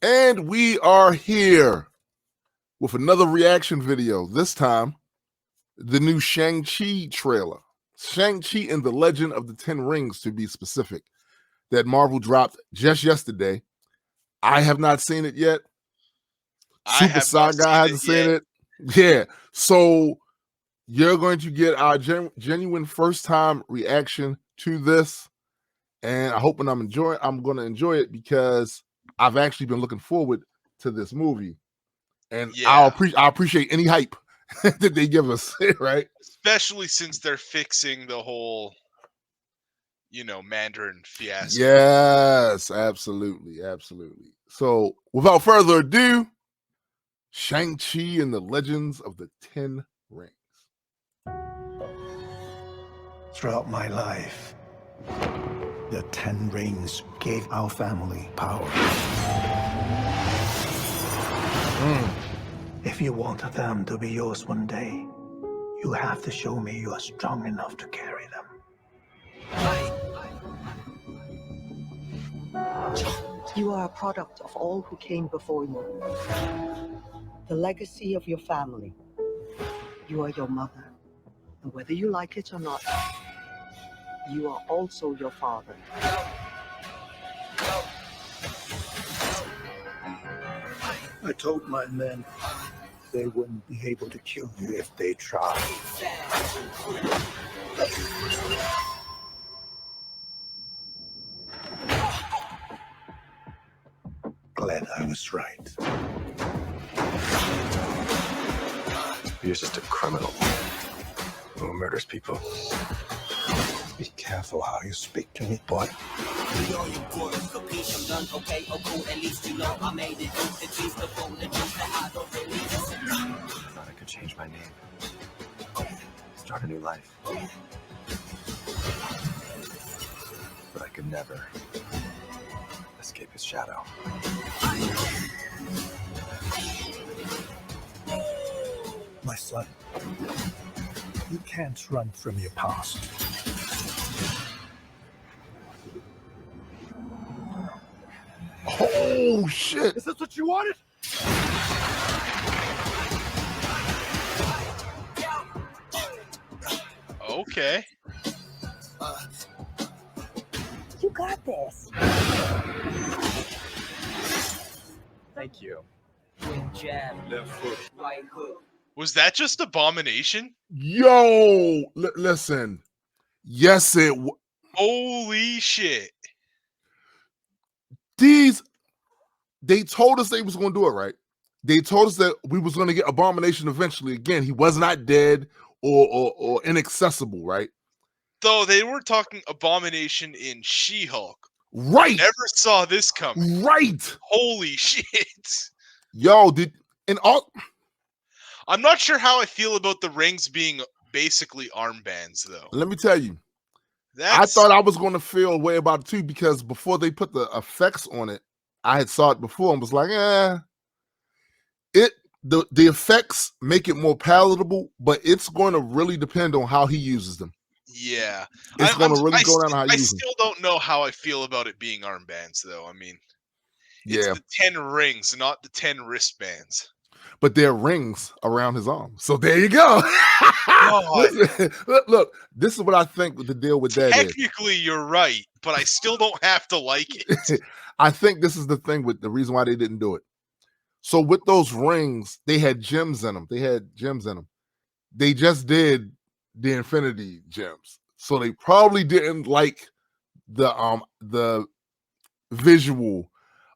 And we are here with another reaction video. This time, the new Shang-Chi trailer. Shang-Chi and the Legend of the Ten Rings, to be specific, that Marvel dropped just yesterday. I have not seen it yet. I Super have not Saga seen hasn't it seen yet. it. Yeah. So you're going to get our genuine first-time reaction to this. And I hope I'm going to enjoy it because I've actually been looking forward to this movie. And Yeah. I appreciate any hype that they give us, right? Especially since they're fixing the whole, Mandarin fiasco. Yes, absolutely, absolutely. So, without further ado, Shang-Chi and the Legends of the Ten Rings. Throughout my life, the Ten Rings gave our family power. If you want them to be yours one day, you have to show me you are strong enough to carry them. You are a product of all who came before you. The legacy of your family. You are your mother. And whether you like it or not, you are also your father. I told my men they wouldn't be able to kill you if they tried. Glad I was right. You're just a criminal who murders people. Be careful how you speak to me, boy. I thought I could change my name. Start a new life. But I could never escape his shadow. My son, you can't run from your past. Oh, shit. Is this what you wanted? Okay. You got this. Thank you. Jab, Left foot. right hook. Was that just Abomination? Yo, listen. Yes, Holy shit. They told us they was going to do it, right? They told us that we was going to get Abomination eventually. Again, he was not dead or inaccessible, right? Though they were talking Abomination in She-Hulk. Right. Never saw this coming. Right. Holy shit. Yo, I'm not sure how I feel about the rings being basically armbands, though. Let me tell you. I thought I was going to feel a way about it too, because before they put the effects on it, I had saw it before and was like, the effects make it more palatable, but it's going to really depend on how he uses them. Yeah. It's going to really go down to how he I uses them. still don't know how I feel about it being armbands, though. I mean, it's Yeah. the 10 rings, not the 10 wristbands. But there are rings around his arm. So there you go. Listen, look, this is what I think the deal with that is. Technically, you're right, but I still don't have to like it. I think this is the thing with the reason why they didn't do it. So with those rings, they had gems in them. They just did the Infinity gems. So they probably didn't like the visual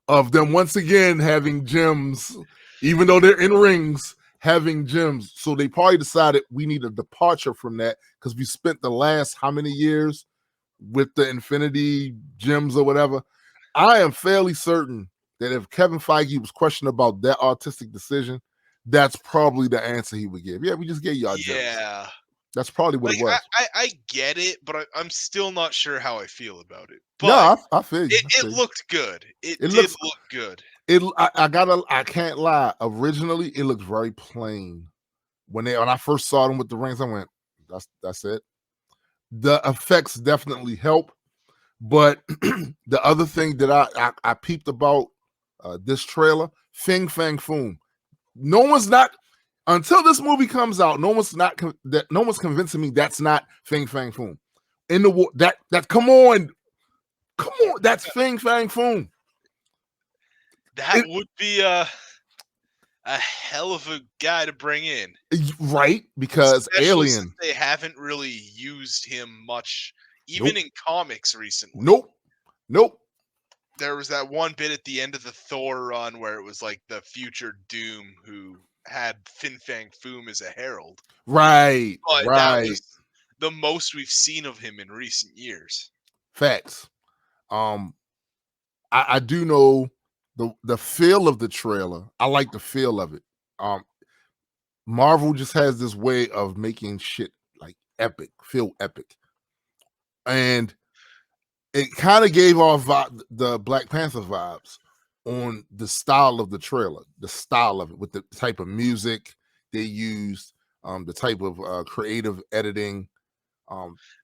of them once again having gems, even though they're in rings, having gems. So they probably decided we need a departure from that because we spent the last how many years with the Infinity gems or whatever. I am fairly certain that if Kevin Feige was questioned about that artistic decision, that's probably the answer he would give. Yeah, we just gave y'all gems. Yeah. That's probably what it was. I get it, but I'm still not sure how I feel about it. But no, I feel you. It looked good. It did look good. I can't lie. Originally, it looked very plain. When I first saw them with the rings, I went, that's it. The effects definitely help. But the other thing that I peeped about this trailer, Fing Fang Foom. No one's not until this movie comes out. No one's convincing me that's not Fing Fang Foom. In the war, that come on, that's Fing Fang Foom. That would be a hell of a guy to bring in, right? Because especially Alien. since they haven't really used him much, even in comics recently. Nope. There was that one bit at the end of the Thor run where it was like the future Doom who had Fin Fang Foom as a herald. Right. But that was the most we've seen of him in recent years. Facts. I do know the feel of the trailer. I like the feel of it. Marvel just has this way of making shit like feel epic. And it kind of gave off the Black Panther vibes on the style of the trailer, the style of it, with the type of music they used, the type of creative editing,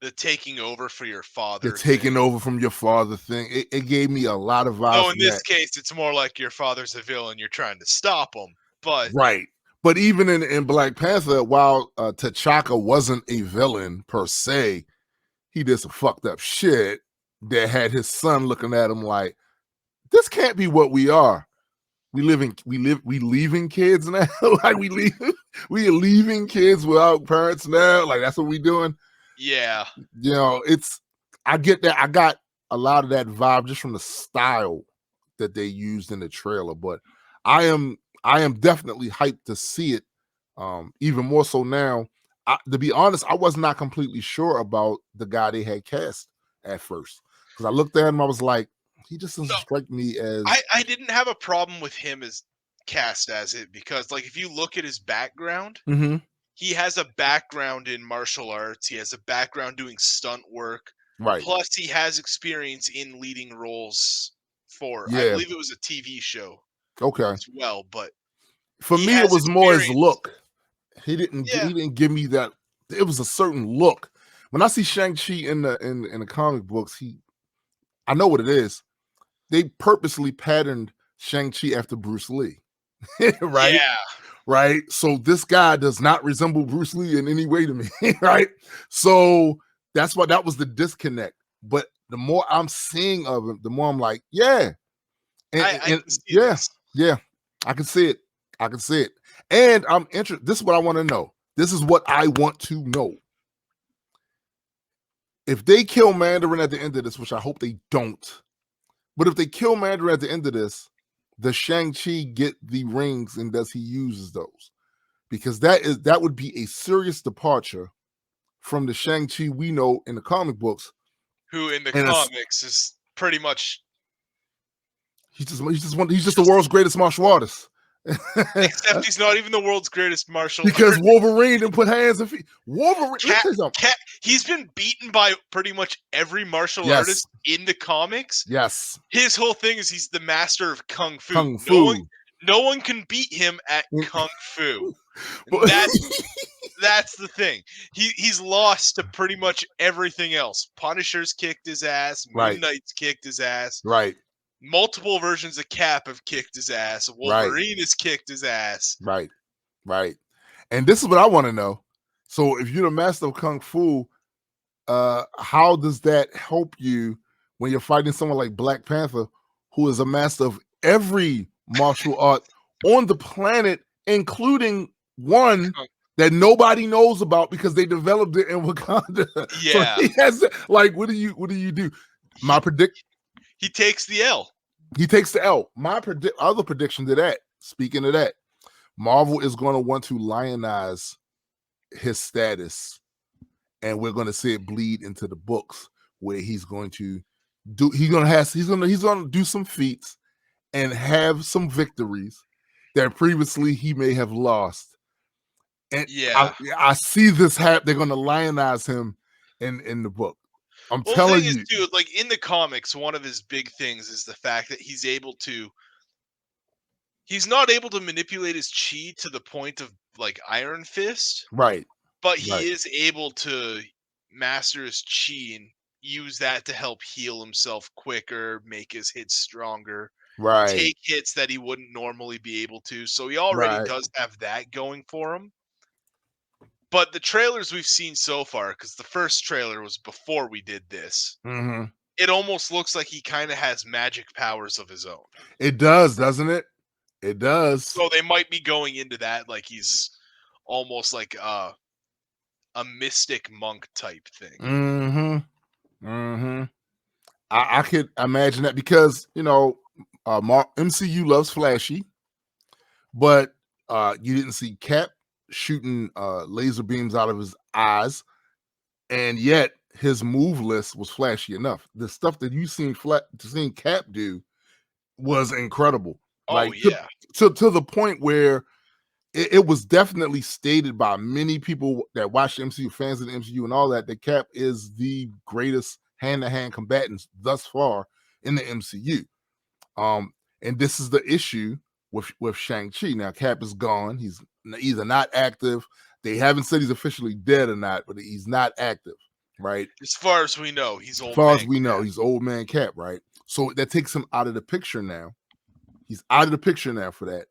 the taking over for your father, the taking over from your father thing. It gave me a lot of vibes. Oh, in this case, it's more like your father's a villain. You're trying to stop him, but right. But even in Black Panther, while T'Chaka wasn't a villain per se, he did some fucked up shit that had his son looking at him like, this can't be what we are. We leaving kids now. Like we are leaving kids without parents now. Like that's what we doing. Yeah. You know, I get that. I got a lot of that vibe just from the style that they used in the trailer, but I am definitely hyped to see it. Even more so now. To be honest, I was not completely sure about the guy they had cast at first. Because I looked at him, I was like, he just doesn't strike me as I didn't have a problem with him as cast as it, because like if you look at his background, he has a background in martial arts, he has a background doing stunt work. Right. Plus he has experience in leading roles for I believe it was a TV show. Okay. As well, but for me it was more his look. He didn't give me that. It was a certain look. When I see Shang-Chi in the comic books, I know what it is. They purposely patterned Shang-Chi after Bruce Lee. Right? Yeah. Right? So this guy does not resemble Bruce Lee in any way to me, right? So that's why that was the disconnect. But the more I'm seeing of him, the more I'm like, yeah. I can see this. Yeah. I can see it. I can see it. And I'm interested. This is what I want to know. This is what I want to know. If they kill Mandarin at the end of this, which I hope they don't, but if they kill Mandarin at the end of this, does Shang-Chi get the rings and does he use those? Because that would be a serious departure from the Shang-Chi we know in the comic books. Who in the comics is pretty much he's just the world's greatest martial artist. Except he's not even the world's greatest martial because artist. Wolverine didn't put hands and feet. Wolverine, he's been beaten by pretty much every martial artist in the comics. Yes. His whole thing is he's the master of kung fu. Kung fu. No one can beat him at kung fu. That's the thing. He's lost to pretty much everything else. Punisher's kicked his ass. Moon Knight's kicked his ass. Right. Multiple versions of Cap have kicked his ass. Wolverine has kicked his ass. Right. And this is what I want to know. So if you're the master of Kung Fu, how does that help you when you're fighting someone like Black Panther, who is a master of every martial art on the planet, including one that nobody knows about because they developed it in Wakanda? Yeah. So he has, like, what do you do? He takes the L. He takes the L. My other prediction to that, speaking of that, Marvel is going to want to lionize his status, and we're going to see it bleed into the books where he's going to do some feats and have some victories that previously he may have lost. And I see this happen. They're going to lionize him in the book. I'm telling you, too, like in the comics, one of his big things is the fact that he's not able to manipulate his chi to the point of like Iron Fist. Right. But he is able to master his chi and use that to help heal himself quicker, make his hits stronger. Right. take hits that he wouldn't normally be able to. So he already Right. does have that going for him. But the trailers we've seen so far, because the first trailer was before we did this, Mm-hmm. it almost looks like he kind of has magic powers of his own. It does, doesn't it? It does. So they might be going into that like he's almost like a mystic monk type thing. Mm-hmm. Mm-hmm. I could imagine that because, you know, MCU loves flashy, but you didn't see Cap shooting laser beams out of his eyes, and yet his move list was flashy enough. The stuff that you seen Cap do was incredible. Oh Like yeah. to the point where it was definitely stated by many people that watch the MCU, fans of the MCU and all that Cap is the greatest hand-to-hand combatant thus far in the MCU. And this is the issue with Shang-Chi. Now Cap is gone. He's either not active. They haven't said he's officially dead or not, but he's not active, right? As far as we know, he's old. As far as we know, he's old man Cap, right? So that takes him out of the picture now. He's out of the picture now for that.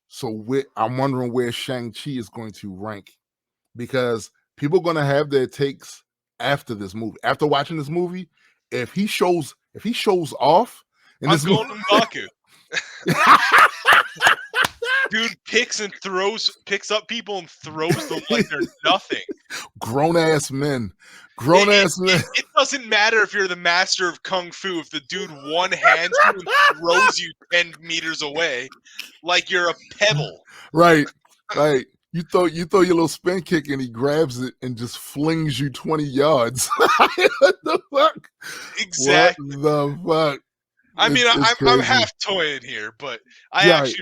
So I'm wondering where Shang-Chi is going to rank, because people are going to have their takes after this movie. After watching this movie, if he shows off in this going movie, M'Baku. Dude picks up people and throws them like they're nothing. Grown ass men. It doesn't matter if you're the master of kung fu. If the dude one-hands you and throws you 10 meters away, like you're a pebble. Right. You throw your little spin kick and he grabs it and just flings you 20 yards. What the fuck? Exactly. What the fuck? I mean, I'm half toying here, but I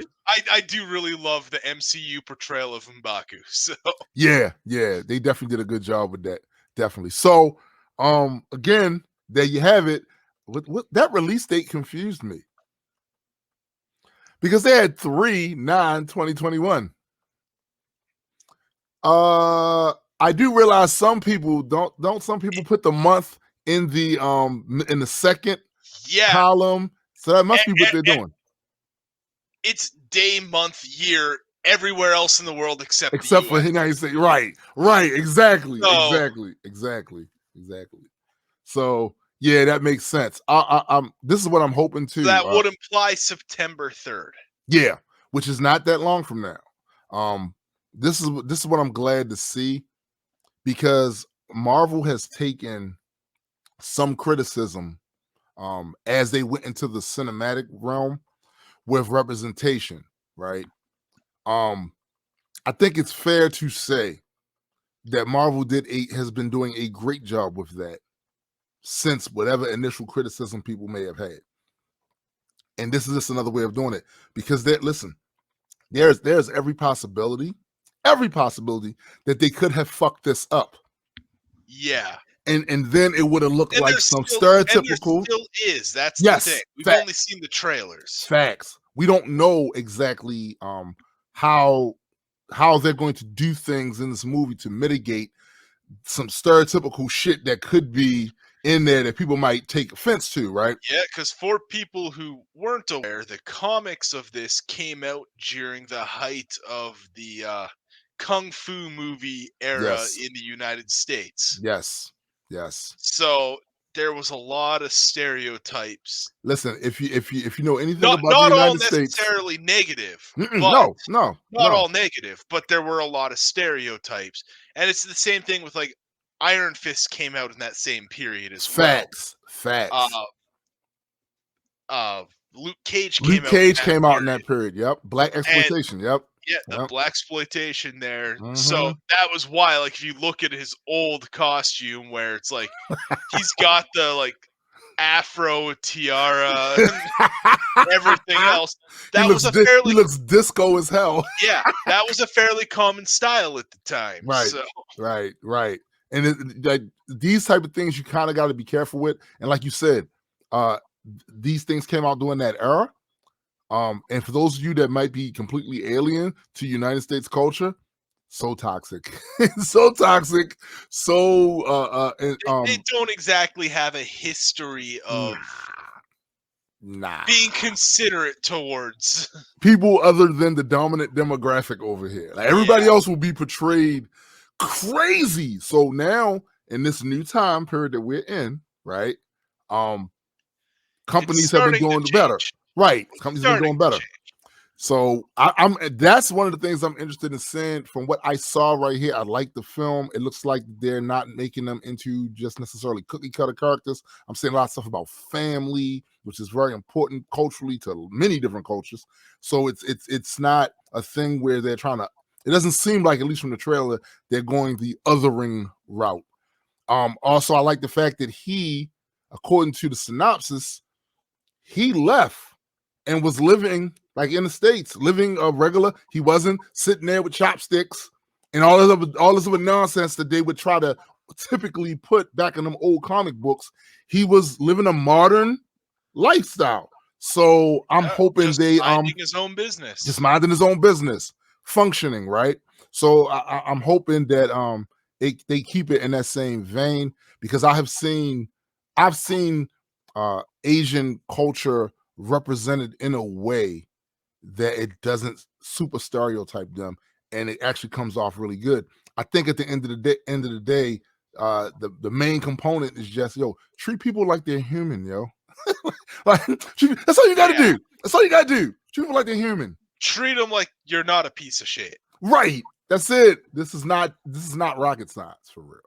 do really love the MCU portrayal of M'Baku. So yeah, they definitely did a good job with that. Definitely. So, again, there you have it. What that release date confused me, because they had 3/9/2021. I do realize some people don't some people put the month in the second column, so that must be what they're doing. It's day, month, year everywhere else in the world except for the United States. Right, exactly, So- exactly. So yeah, that makes sense. This is what I'm hoping to. That would imply September 3rd. Yeah, which is not that long from now. This is what I'm glad to see, because Marvel has taken some criticism as they went into the cinematic realm with representation, right? I think it's fair to say that Marvel has been doing a great job with that since whatever initial criticism people may have had. And this is just another way of doing it, because there's every possibility that they could have fucked this up. Yeah. And then it would have looked like some stereotypical. And there still is. That's the thing. We've only seen the trailers. Facts. We don't know exactly how they're going to do things in this movie to mitigate some stereotypical shit that could be in there that people might take offense to, right? Yeah, because for people who weren't aware, the comics of this came out during the height of the kung fu movie era in the United States. Yes. So there was a lot of stereotypes. Listen, if you know anything not about the United States, not all necessarily negative. No, not all negative, but there were a lot of stereotypes, and it's the same thing with like Iron Fist came out in that same period as well. Facts. Luke Cage came out in that period. Yep. Black exploitation. Yep. Yeah, the black exploitation there. Mm-hmm. So that was why, like, if you look at his old costume, where it's like he's got the like afro tiara and everything else. He looks disco as hell. Yeah, that was a fairly common style at the time. Right. So. Right. And these type of things you kind of got to be careful with. And like you said, these things came out during that era. And for those of you that might be completely alien to United States culture, so toxic, so toxic, so they don't exactly have a history of Nah. being considerate towards. People other than the dominant demographic over here. Like everybody else will be portrayed crazy. So now in this new time period that we're in, right? Companies have been starting to doing better. change. Right. Companies have been Starting doing to better. change. So I'm that's one of the things I'm interested in seeing from what I saw right here. I like the film. It looks like they're not making them into just necessarily cookie cutter characters. I'm seeing a lot of stuff about family, which is very important culturally to many different cultures. So it's not a thing where they're trying to, it doesn't seem like, at least from the trailer, they're going the othering route. Also, I like the fact that he, according to the synopsis, he left and was living like in the States, living a regular. He wasn't sitting there with chopsticks and all this other nonsense that they would try to typically put back in them old comic books. He was living a modern lifestyle. So I'm hoping just they minding his own business. just minding his own business, functioning, right? So I'm hoping that they keep it in that same vein, because I've seen Asian culture represented in a way that it doesn't super stereotype them, and it actually comes off really good. I think at the end of the day, the main component is just, treat people like they're human, like that's all you got to do. That's all you got to do. Treat people like they're human. Treat them like you're not a piece of shit. Right. That's it. This is not rocket science, for real.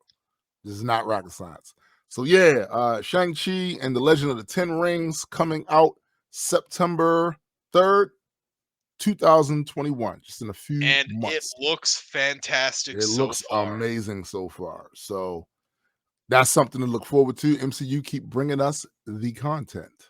This is not rocket science. So yeah, Shang-Chi and the Legend of the Ten Rings coming out September 3rd, 2021, just in a few months. It looks fantastic. It looks amazing so far. So that's something to look forward to. MCU, keep bringing us the content.